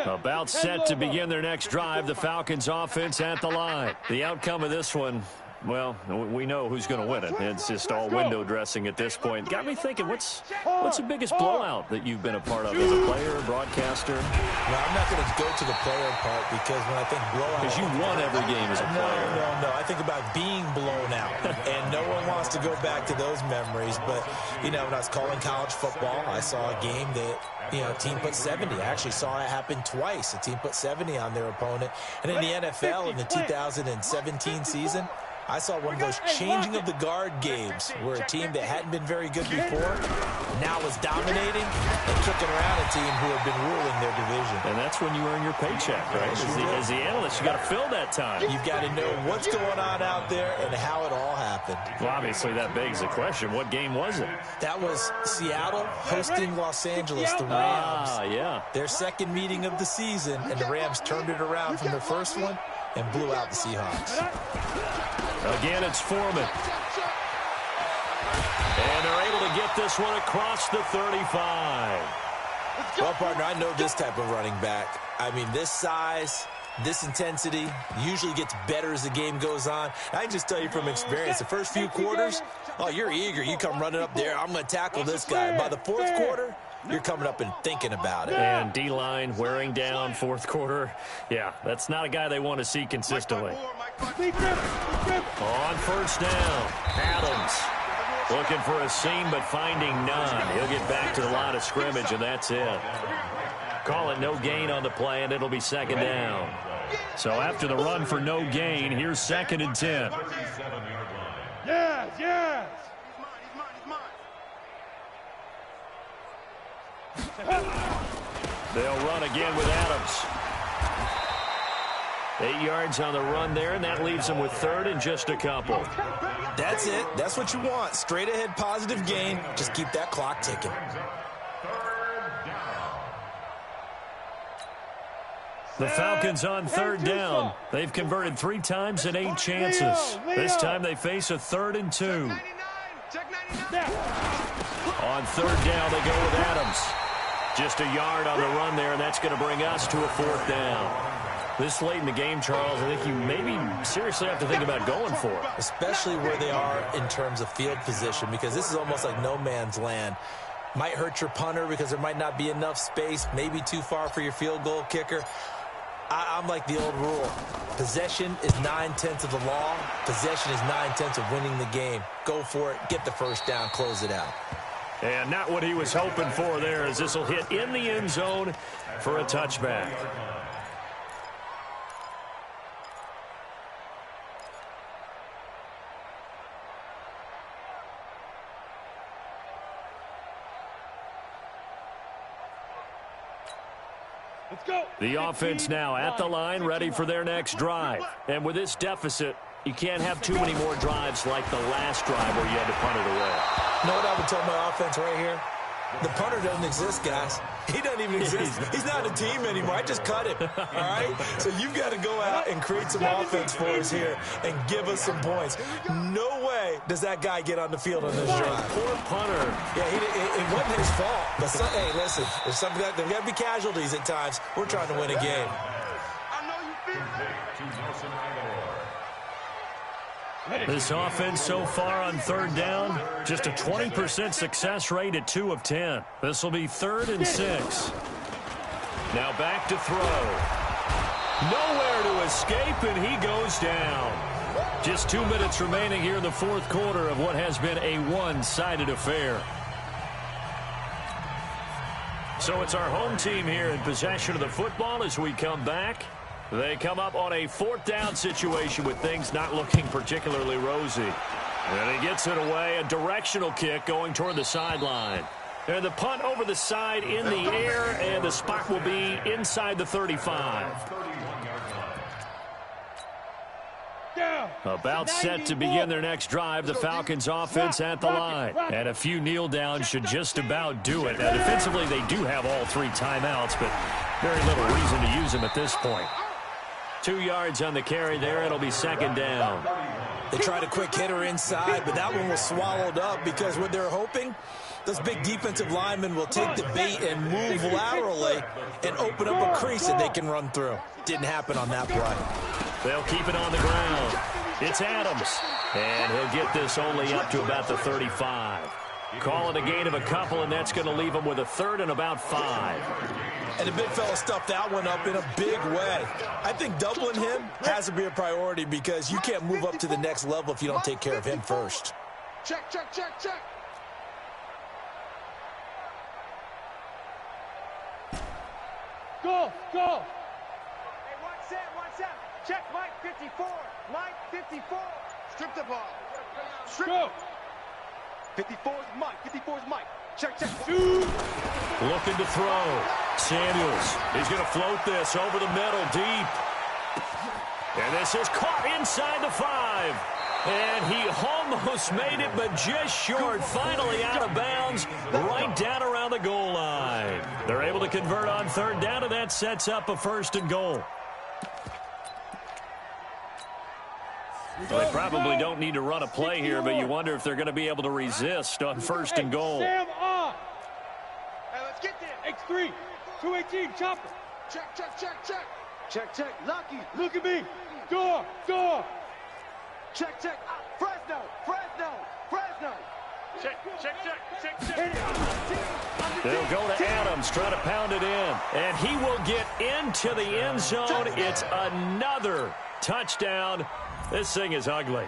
About set to begin their next drive, the Falcons offense at the line. The outcome of this one, well, we know who's going to win it. It's just all window dressing at this point. Got me thinking, what's the biggest blowout that you've been a part of as a player, broadcaster? Well, I'm not going to go to the player part because when I think blowout... Because you won every game as a player. No. I think about being blown out. And no one wants to go back to those memories. But, you know, when I was calling college football, I saw a game that... a team put 70. I actually saw it happen twice. A team put 70 on their opponent. And in the NFL, in the 2017 season, I saw one of those changing of the guard games where a team that hadn't been very good before now was dominating and kicking around a team who had been ruling their division. And that's when you earn your paycheck, right? As the analyst, you got to fill that time. You've got to know what's going on out there and how it all happened. Well, obviously, that begs the question, what game was it? That was Seattle hosting Los Angeles, the Rams. Yeah. Their second meeting of the season, and the Rams turned it around from their first one and blew out the Seahawks. Again, it's Foreman. And they're able to get this one across the 35. Well, partner, I know this type of running back. I mean, this size, this intensity usually gets better as the game goes on. I can just tell you from experience, the first few quarters, oh, you're eager. You come running up there, I'm going to tackle this guy. By the fourth quarter, you're coming up and thinking about it. And D-line wearing down fourth quarter. Yeah, that's not a guy they want to see consistently. On 1st down, Adams looking for a seam but finding none. He'll get back to the line of scrimmage, and that's it. Call it no gain on the play, and it'll be second down. So after the run for no gain, here's 2nd and 10. Yes, yes. They'll run again with Adams. 8 yards on the run there, and that leaves them with 3rd and just a couple. That's it. That's what you want. Straight ahead, positive gain. Just keep that clock ticking. The Falcons on 3rd down. They've converted 3 times in 8 chances. This time they face a 3rd and 2. On 3rd down, they go with Adams. Just a yard on the run there, and that's going to bring us to a 4th down. This late in the game, Charles, I think you maybe seriously have to think about going for it. Especially where they are in terms of field position, because this is almost like no man's land. Might hurt your punter because there might not be enough space, maybe too far for your field goal kicker. I'm like the old rule. Possession is 9/10 of the law. Possession is 9/10 of winning the game. Go for it. Get the first down. Close it out. And not what he was hoping for there, as this will hit in the end zone for a touchback. The offense now at the line, ready for their next drive. And with this deficit, you can't have too many more drives like the last drive where you had to punt it away. You know what I would tell my offense right here? The punter doesn't exist, guys. He doesn't even exist. He's not a team anymore. I just cut him, all right? So you've got to go out and create some offense for us here and give us some points. No way does that guy get on the field on this drive. Poor punter. Yeah, it wasn't his fault. But hey, listen, there's got to be casualties at times. We're trying to win a game. This offense so far on 3rd down, just a 20% success rate at 2 of 10. This will be 3rd and 6. Now back to throw. Nowhere to escape, and he goes down. Just 2 minutes remaining here in the 4th quarter of what has been a one-sided affair. So it's our home team here in possession of the football as we come back. They come up on a 4th down situation with things not looking particularly rosy. And he gets it away, a directional kick going toward the sideline. And the punt over the side in the air, and the spot will be inside the 35. About set to begin their next drive, the Falcons offense at the line. And a few kneel downs should just about do it. Now, defensively, they do have all 3 timeouts, but very little reason to use them at this point. 2 yards on the carry there. It'll be 2nd down. They tried a quick hitter inside, but that one was swallowed up because what they're hoping, those big defensive linemen will take the bait and move laterally and open up a crease that they can run through. Didn't happen on that play. They'll keep it on the ground. It's Adams, and he'll get this only up to about the 35. Call it a gain of a couple, and that's going to leave him with a 3rd and about 5. And the big fella stuffed that one up in a big way. I think doubling him has to be a priority because you can't move up to the next level if you don't take care of him first. Check, check, check, check. Go, go. Hey, one set. Check Mike 54. Mike 54. Strip the ball. Strip. Go. 54 is Mike. 54 is Mike. Check, check. Looking to throw. Samuels is going to float this over the middle deep. And this is caught inside the 5. And he almost made it, but just short. Finally out of bounds, right down around the goal line. They're able to convert on 3rd down, and that sets up a 1st and goal. Well, they probably don't need to run a play here, but you wonder if they're going to be able to resist on 1st and goal. Sam on. Hey, let's get there. X3, 218, chopper. Check, check, check, check. Check, check. Lucky, look at me. Door, door. Check, check. Fresno, Fresno, Fresno. Check, check, check, check, check. They'll go to Adams, try to pound it in. And he will get into the end zone. It's another touchdown This thing is ugly.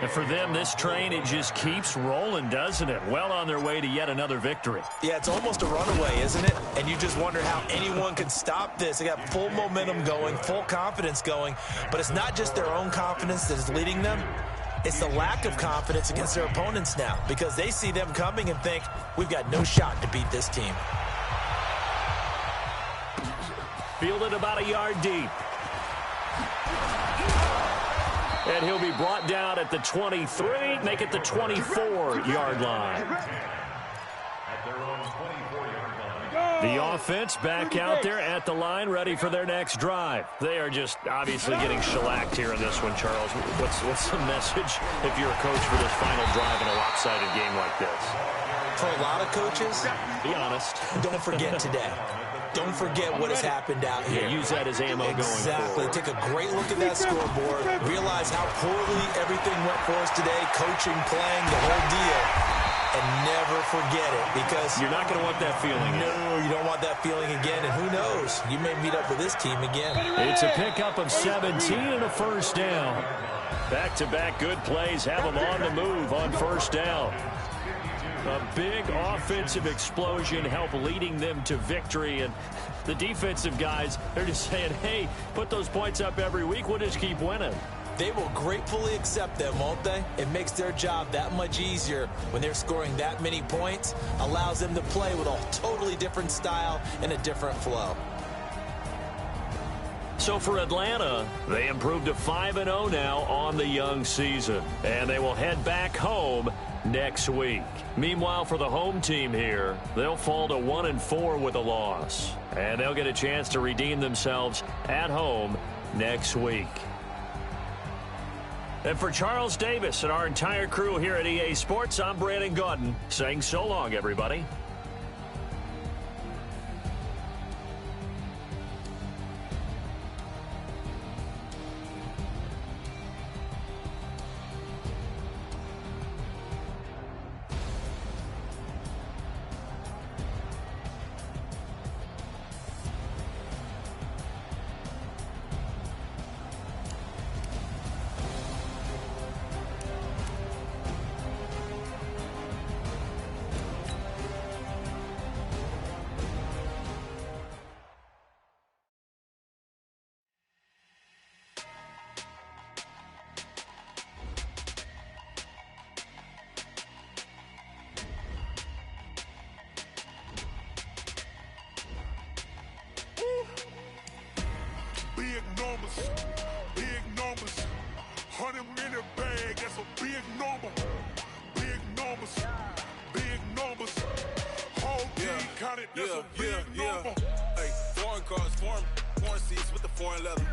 And for them, this train, it just keeps rolling, doesn't it? Well on their way to yet another victory. Yeah, it's almost a runaway, isn't it? And you just wonder how anyone can stop this. They got full momentum going, full confidence going. But it's not just their own confidence that is leading them. It's the lack of confidence against their opponents now, because they see them coming and think, we've got no shot to beat this team. Fielded about a yard deep. And he'll be brought down at the 23, make it the 24-yard line. At their own 24-yard line. The offense back out there at the line, ready for their next drive. They are just obviously getting shellacked here in this one, Charles. What's the message if you're a coach for this final drive in a lopsided game like this? For a lot of coaches, be honest. Don't forget today. Don't forget what has happened out here. Yeah, use that as ammo going forward. Take a great look at that scoreboard. Realize how poorly everything went for us today. Coaching, playing, the whole deal. And never forget it, because you're not going to want that feeling again. No, you don't want that feeling again. And who knows? You may meet up with this team again. It's a pickup of 17 and a first down. Back-to-back good plays have them on the move on first down. A big offensive explosion helped leading them to victory. And the defensive guys, they're just saying, hey, put those points up every week. We'll just keep winning. They will gratefully accept them, won't they? It makes their job that much easier when they're scoring that many points. Allows them to play with a totally different style and a different flow. So for Atlanta, they improved to 5-0 now on the young season. And they will head back home next week. Meanwhile, for the home team here, they'll fall to 1-4 with a loss. And they'll get a chance to redeem themselves at home next week. And for Charles Davis and our entire crew here at EA Sports, I'm Brandon Gaudin saying so long, everybody. Big numbers, 100-minute bag, that's a big number. Big numbers, whole team counted, that's a big number. Hey, foreign cars, foreign seats with the foreign leather.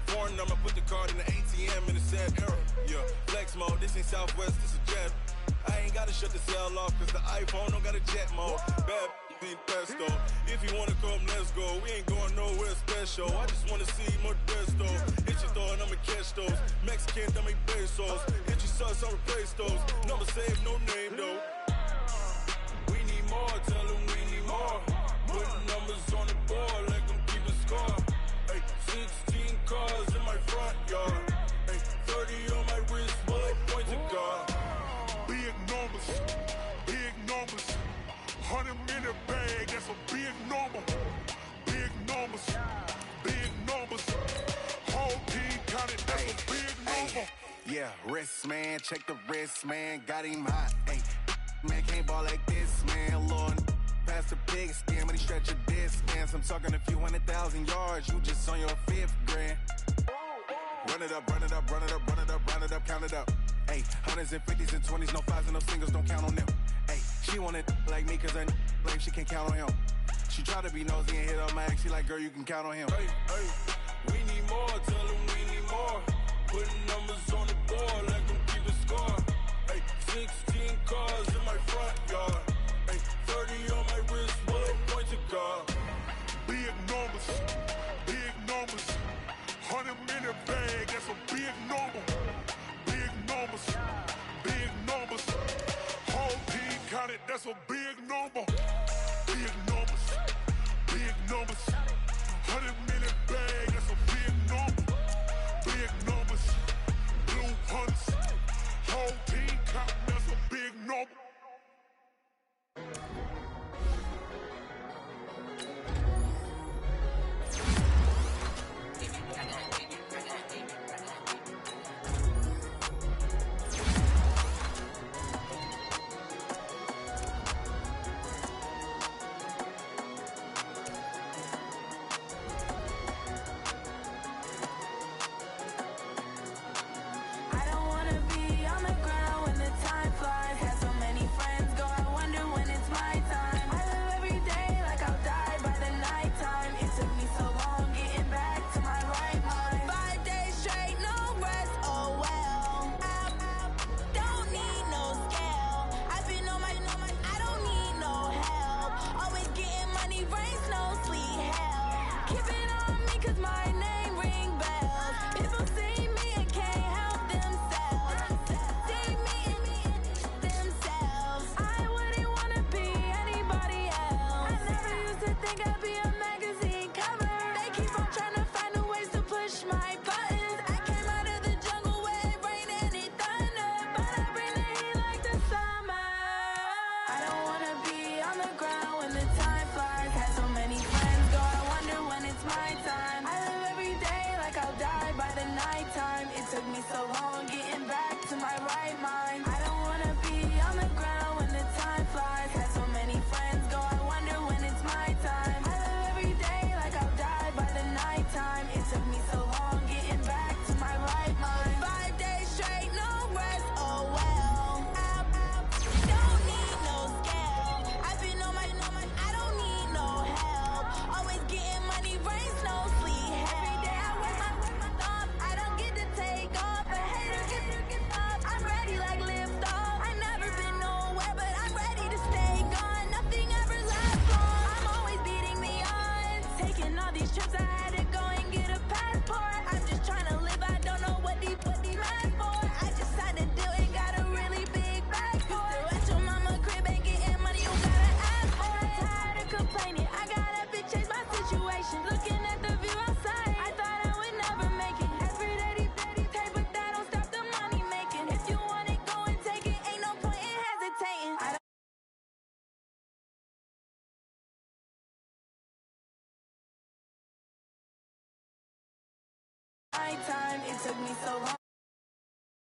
Foreign number, put the card in the ATM in the sad era. Yeah, flex mode, this ain't Southwest, this a jet. I ain't gotta shut the cell off, cause the iPhone don't got a jet mode. Bad pesto. If you wanna come, let's go. We ain't going nowhere special. I just wanna see more Modesto. Hit your thought, I'ma catch those. Mexican, I make pesos. Hit your sauce, I'll replace those. Number save, no name though. We need more, tell them we need more. Putting numbers on the board, let them keep a score. Hey, 16 cars in my front yard. Hey, 30 on my wrist, bullet point to God. Big numbers, 100-minute bag, that's a big number. Big numbers, whole team counted, that's a big number. Yeah, wrist man, check the wrist man, got him hot. Ay, man can't ball like this, man. Lord, past the pig skin, when he stretch a disc, man. So I'm talking a few 100,000 yards, you just on your 5th grand. Run it up, count it up. Ay, hundreds and 50s and 20s, no 5s and no singles, don't count on them. Ay, she want it like me, cause her blame, she can't count on him. She try to be nosy and hit up my ex, she like, girl, you can count on him. Hey, we need more, tell them we need more. Putting numbers on the board, let them keep a score. Hey, 16 cars in my front yard. Hey, 30 on my wrist, bullet point to God. Big numbers, 100-minute bag, that's a big number. Big numbers, whole team counted, that's a big number. Big numbers, 100-minute bag, that's a big number. Big time, it took me so long.